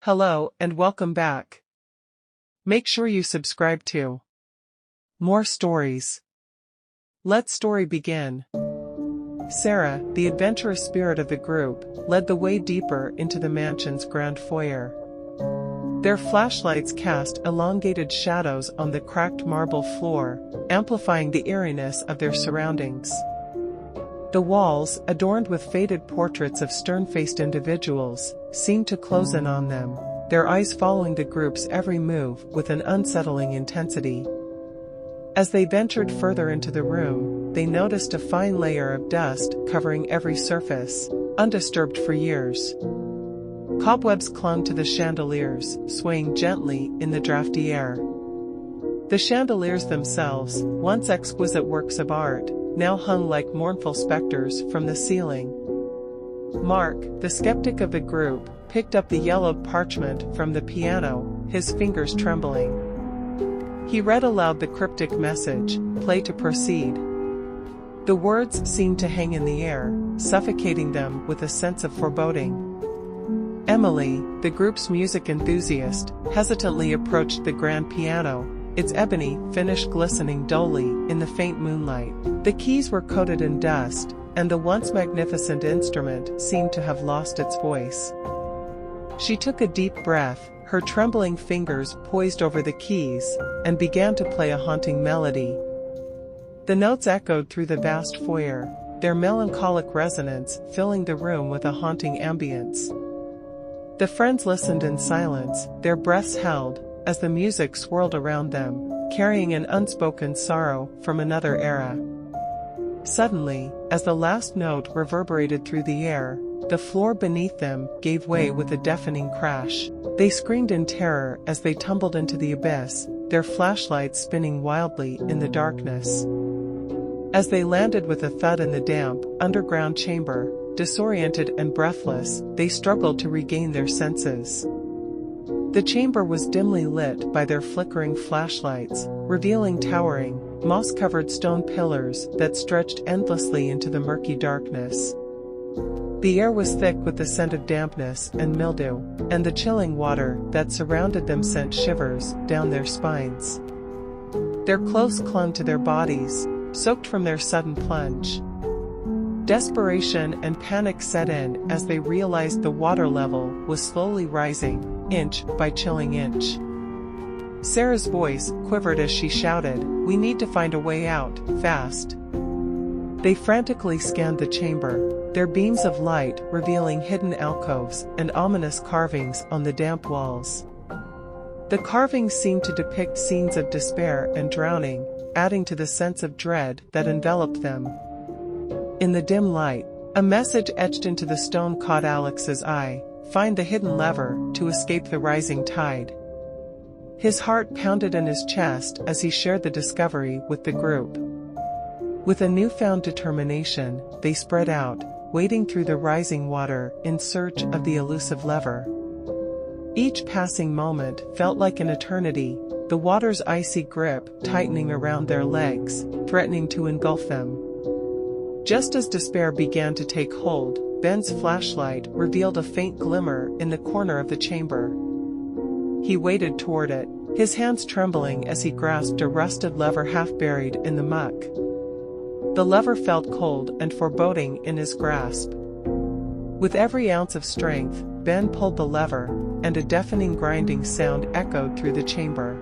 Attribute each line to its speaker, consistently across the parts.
Speaker 1: Hello and welcome back. Make sure you subscribe to more stories. Let story begin. Sarah, the adventurous spirit of the group, led the way deeper into the mansion's grand foyer. Their flashlights cast elongated shadows on the cracked marble floor, amplifying the eeriness of their surroundings. The walls, adorned with faded portraits of stern-faced individuals, seemed to close in on them, their eyes following the group's every move with an unsettling intensity. As they ventured further into the room, they noticed a fine layer of dust covering every surface, undisturbed for years. Cobwebs clung to the chandeliers, swaying gently in the drafty air. The chandeliers themselves, once exquisite works of art, now hung like mournful specters from the ceiling. Mark, the skeptic of the group, picked up the yellowed parchment from the piano, his fingers trembling. He read aloud the cryptic message, "Play to proceed." The words seemed to hang in the air, suffocating them with a sense of foreboding. Emily, the group's music enthusiast, hesitantly approached the grand piano, its ebony finish glistening dully in the faint moonlight. The keys were coated in dust, and the once magnificent instrument seemed to have lost its voice. She took a deep breath, her trembling fingers poised over the keys, and began to play a haunting melody. The notes echoed through the vast foyer, their melancholic resonance filling the room with a haunting ambience. The friends listened in silence, their breaths held, as the music swirled around them, carrying an unspoken sorrow from another era. Suddenly, as the last note reverberated through the air, the floor beneath them gave way with a deafening crash. They screamed in terror as they tumbled into the abyss, their flashlights spinning wildly in the darkness. As they landed with a thud in the damp, underground chamber, disoriented and breathless, they struggled to regain their senses. The chamber was dimly lit by their flickering flashlights, revealing towering, moss-covered stone pillars that stretched endlessly into the murky darkness. The air was thick with the scent of dampness and mildew, and the chilling water that surrounded them sent shivers down their spines. Their clothes clung to their bodies, soaked from their sudden plunge. Desperation and panic set in as they realized the water level was slowly rising, inch by chilling inch. Sarah's voice quivered as she shouted, "We need to find a way out, fast." They frantically scanned the chamber, their beams of light revealing hidden alcoves and ominous carvings on the damp walls. The carvings seemed to depict scenes of despair and drowning, adding to the sense of dread that enveloped them. In the dim light, a message etched into the stone caught Alex's eye: "Find the hidden lever to escape the rising tide." His heart pounded in his chest as he shared the discovery with the group. With a newfound determination, they spread out, wading through the rising water in search of the elusive lever. Each passing moment felt like an eternity, the water's icy grip tightening around their legs, threatening to engulf them. Just as despair began to take hold, Ben's flashlight revealed a faint glimmer in the corner of the chamber. He waded toward it, his hands trembling as he grasped a rusted lever half buried in the muck. The lever felt cold and foreboding in his grasp. With every ounce of strength, Ben pulled the lever, and a deafening grinding sound echoed through the chamber.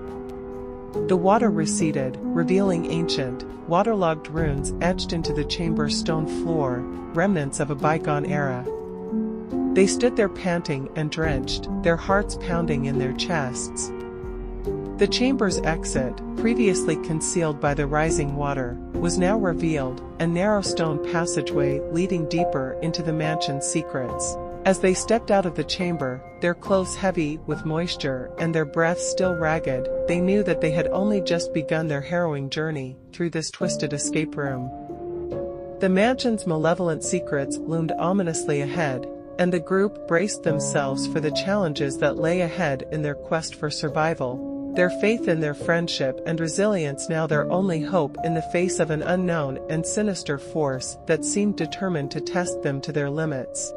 Speaker 1: The water receded, revealing ancient, waterlogged runes etched into the chamber's stone floor, remnants of a bygone era. They stood there panting and drenched, their hearts pounding in their chests. The chamber's exit, previously concealed by the rising water, was now revealed, a narrow stone passageway leading deeper into the mansion's secrets. As they stepped out of the chamber, their clothes heavy with moisture and their breaths still ragged, they knew that they had only just begun their harrowing journey through this twisted escape room. The mansion's malevolent secrets loomed ominously ahead, and the group braced themselves for the challenges that lay ahead in their quest for survival, their faith in their friendship and resilience now their only hope in the face of an unknown and sinister force that seemed determined to test them to their limits.